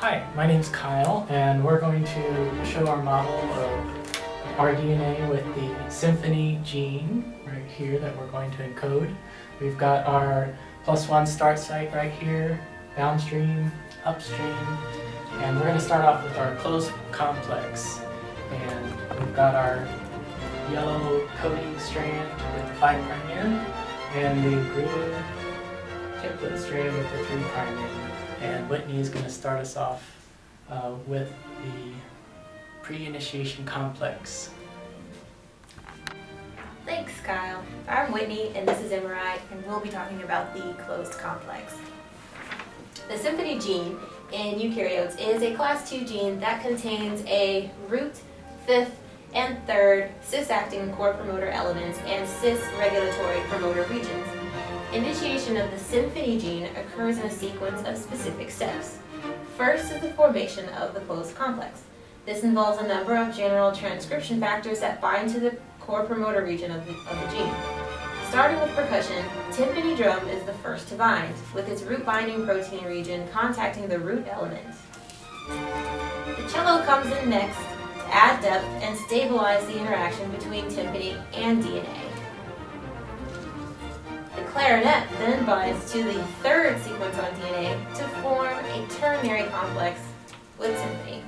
Hi, my name's Kyle, and we're going to show our model of our DNA with the symphony gene right here that we're going to encode. We've got our +1 start site right here, downstream, upstream, and we're going to start off with our closed complex. And we've got our yellow coding strand with the 5' end, and the green template strand with the 3' end. And Whitney is going to start us off with the pre-initiation complex. Thanks, Kyle. I'm Whitney, and this is MRI, and we'll be talking about the closed complex. The symphony gene in eukaryotes is a class 2 gene that contains a root, fifth, and third cis-acting core promoter elements and cis-regulatory promoter regions. Initiation of the symphony gene occurs in a sequence of specific steps. First is the formation of the closed complex. This involves a number of general transcription factors that bind to the core promoter region of the gene. Starting with percussion, timpani drum is the first to bind, with its root binding protein region contacting the root element. The cello comes in next to add depth and stabilize the interaction between timpani and DNA. The clarinet then binds to the third sequence on DNA to form a ternary complex with symphony.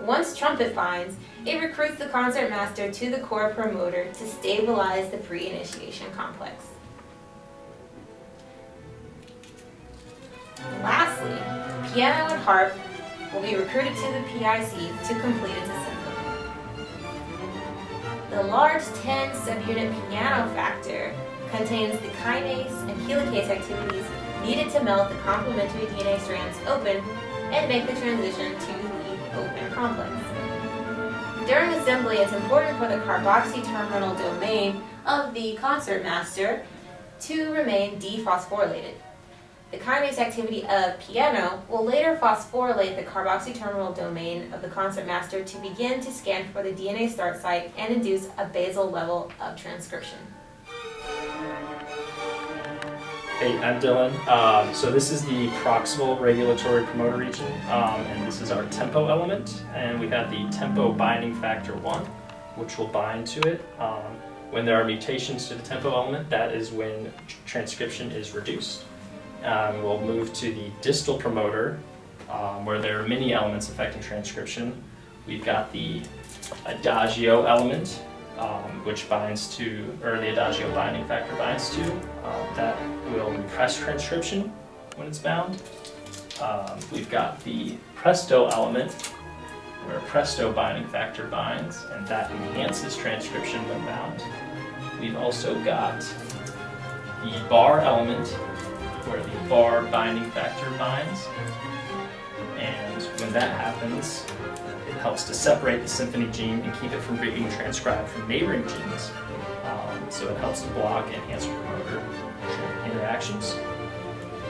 Once trumpet binds, it recruits the concertmaster to the core promoter to stabilize the pre-initiation complex. Lastly, piano and harp will be recruited to the PIC to complete its assembly. The large 10 subunit piano factor contains the kinase and helicase activities needed to melt the complementary DNA strands open and make the transition to the open complex. During assembly, it's important for the carboxy terminal domain of the concertmaster to remain dephosphorylated. The kinase activity of piano will later phosphorylate the carboxy terminal domain of the concertmaster to begin to scan for the DNA start site and induce a basal level of transcription. Hey, I'm Dylan. So this is the proximal regulatory promoter region, and this is our tempo element, and we have the tempo binding factor 1, which will bind to it. When there are mutations to the tempo element, that is when transcription is reduced. We'll move to the distal promoter, where there are many elements affecting transcription. We've got the adagio element, which binds to, or the adagio binding factor binds to, that will repress transcription when it's bound. We've got the presto element, where presto binding factor binds, and that enhances transcription when bound. We've also got the bar element, where the bar binding factor binds, and when that happens, it helps to separate the symphony gene and keep it from being transcribed from neighboring genes. So it helps to block enhancer promoter interactions.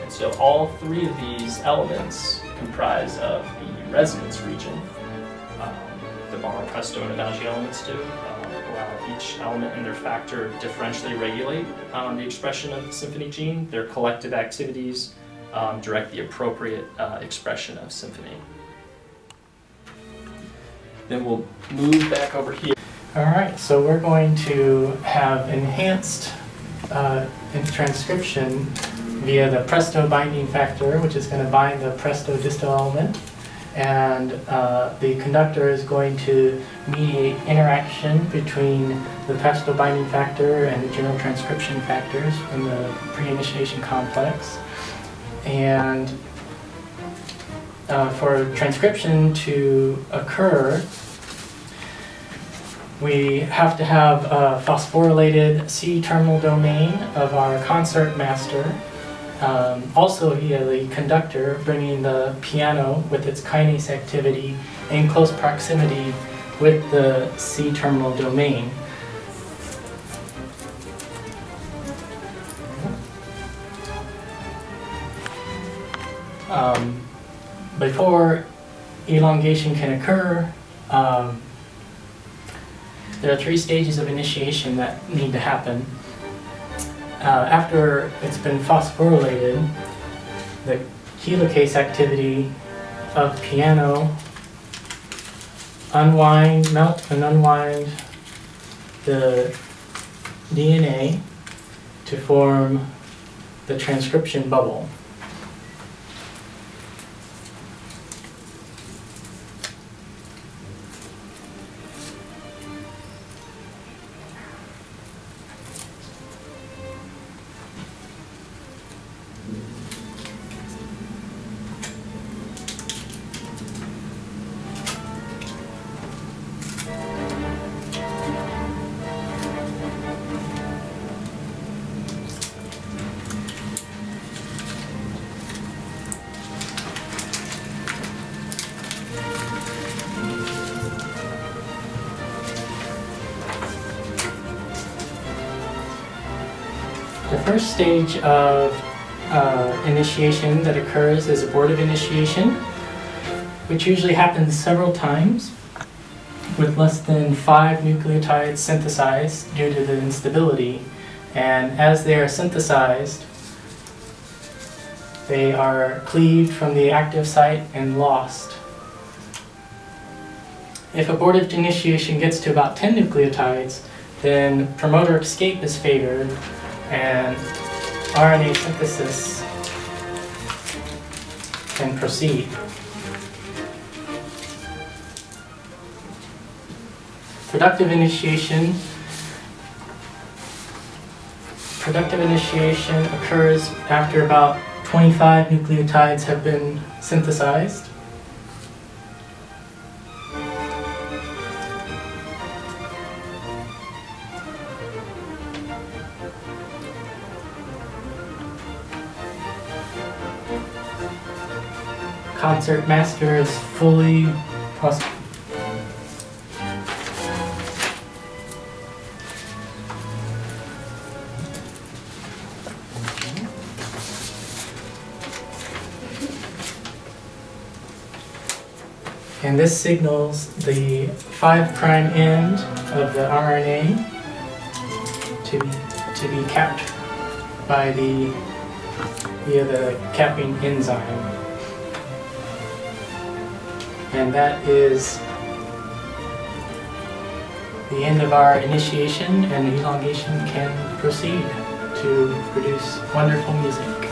And so all three of these elements comprise of the resonance region. The bar, presto, and adagio elements do, while each element and their factor differentially regulate the expression of the symphony gene. Their collective activities direct the appropriate expression of symphony. Then we'll move back over here. Alright, so we're going to have enhanced transcription via the presto binding factor, which is going to bind the presto distal element. And the conductor is going to mediate interaction between the presto binding factor and the general transcription factors in the pre-initiation complex. And for transcription to occur, we have to have a phosphorylated C-terminal domain of our concertmaster. Also via the conductor, bringing the piano with its kinase activity in close proximity with the C-terminal domain. Before elongation can occur, there are 3 stages of initiation that need to happen. after it's been phosphorylated, the helicase activity of piano melt and unwind the DNA to form the transcription bubble. The first stage of initiation that occurs is abortive initiation, which usually happens several times with less than 5 nucleotides synthesized due to the instability. And as they are synthesized, they are cleaved from the active site and lost. If abortive initiation gets to about 10 nucleotides, then promoter escape is favored and RNA synthesis can proceed. Productive initiation occurs after about 25 nucleotides have been synthesized. Concert master is fully and this signals the 5' end of the RNA to be capped by via the capping enzyme. And that is the end of our initiation, and elongation can proceed to produce wonderful music.